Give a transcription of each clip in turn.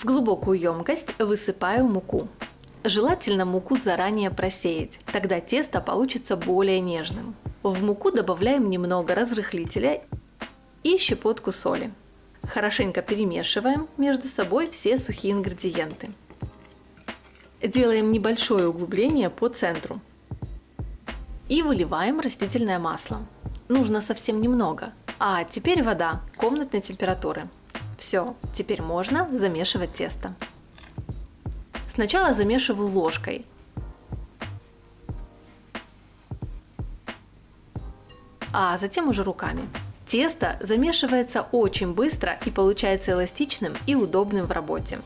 В глубокую емкость высыпаю муку. Желательно муку заранее просеять, тогда тесто получится более нежным. В муку добавляем немного разрыхлителя и щепотку соли. Хорошенько перемешиваем между собой все сухие ингредиенты. Делаем небольшое углубление по центру. И выливаем растительное масло. Нужно совсем немного. А теперь вода комнатной температуры. Все, теперь можно замешивать тесто. Сначала замешиваю ложкой. А затем уже руками. Тесто замешивается очень быстро и получается эластичным и удобным в работе.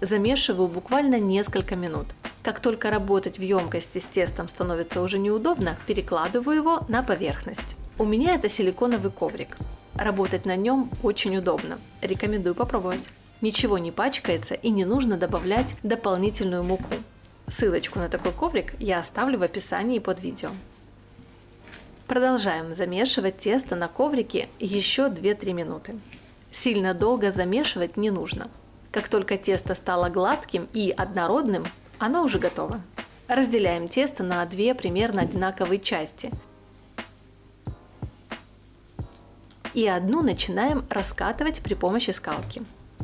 Замешиваю буквально несколько минут. Как только работать в емкости с тестом становится уже неудобно, перекладываю его на поверхность. У меня это силиконовый коврик. Работать на нем очень удобно. Рекомендую попробовать. Ничего не пачкается и не нужно добавлять дополнительную муку. Ссылочку на такой коврик я оставлю в описании под видео. Продолжаем замешивать тесто на коврике еще 2-3 минуты. Сильно долго замешивать не нужно. Как только тесто стало гладким и однородным, оно уже готово. Разделяем тесто на 2 примерно одинаковые части. И одну начинаем раскатывать при помощи скалки.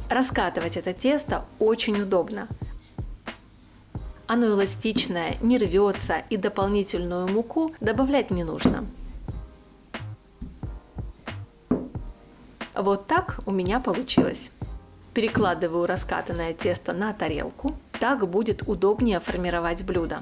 Раскатывать это тесто очень удобно. Оно эластичное, не рвется и дополнительную муку добавлять не нужно. Вот так у меня получилось. Перекладываю раскатанное тесто на тарелку. Так будет удобнее формировать блюдо.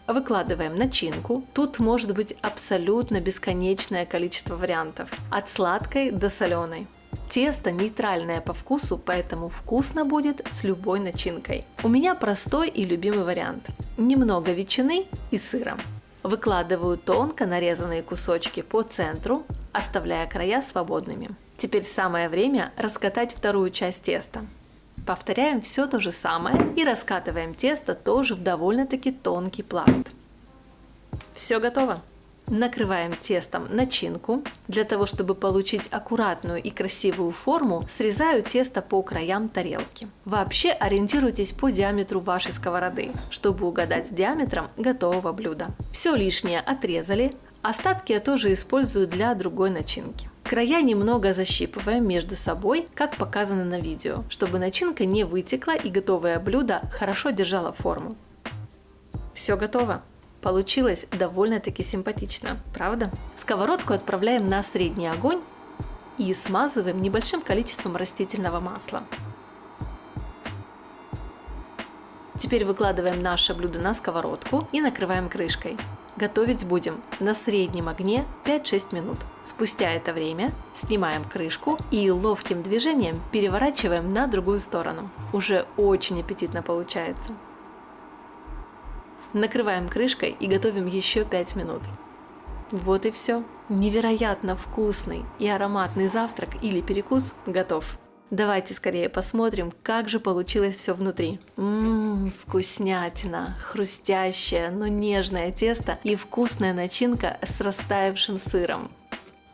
Выкладываем начинку. Тут может быть абсолютно бесконечное количество вариантов. От сладкой до соленой. Тесто нейтральное по вкусу, поэтому вкусно будет с любой начинкой. У меня простой и любимый вариант. Немного ветчины и сыра. Выкладываю тонко нарезанные кусочки по центру, оставляя края свободными. Теперь самое время раскатать вторую часть теста. Повторяем все то же самое и раскатываем тесто тоже в довольно-таки тонкий пласт. Все готово. Накрываем тестом начинку. Для того, чтобы получить аккуратную и красивую форму, срезаю тесто по краям тарелки. Вообще ориентируйтесь по диаметру вашей сковороды, чтобы угадать с диаметром готового блюда. Все лишнее отрезали, остатки я тоже использую для другой начинки. Края немного защипываем между собой, как показано на видео, чтобы начинка не вытекла и готовое блюдо хорошо держало форму. Все готово. Получилось довольно-таки симпатично, правда? Сковородку отправляем на средний огонь и смазываем небольшим количеством растительного масла. Теперь выкладываем наше блюдо на сковородку и накрываем крышкой. Готовить будем на среднем огне 5-6 минут. Спустя это время снимаем крышку и ловким движением переворачиваем на другую сторону. Уже очень аппетитно получается. Накрываем крышкой и готовим еще 5 минут. Вот и все. Невероятно вкусный и ароматный завтрак или перекус готов. Давайте скорее посмотрим, как же получилось все внутри. Вкуснятина, хрустящее, но нежное тесто и вкусная начинка с растаявшим сыром.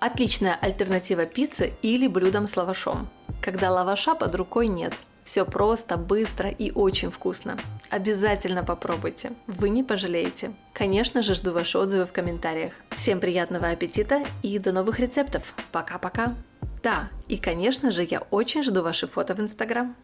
Отличная альтернатива пицце или блюдам с лавашом, когда лаваша под рукой нет. Все просто, быстро и очень вкусно. Обязательно попробуйте, вы не пожалеете. Конечно же, жду ваши отзывы в комментариях. Всем приятного аппетита и до новых рецептов. Пока-пока. Да, и конечно же, я очень жду ваши фото в Instagram.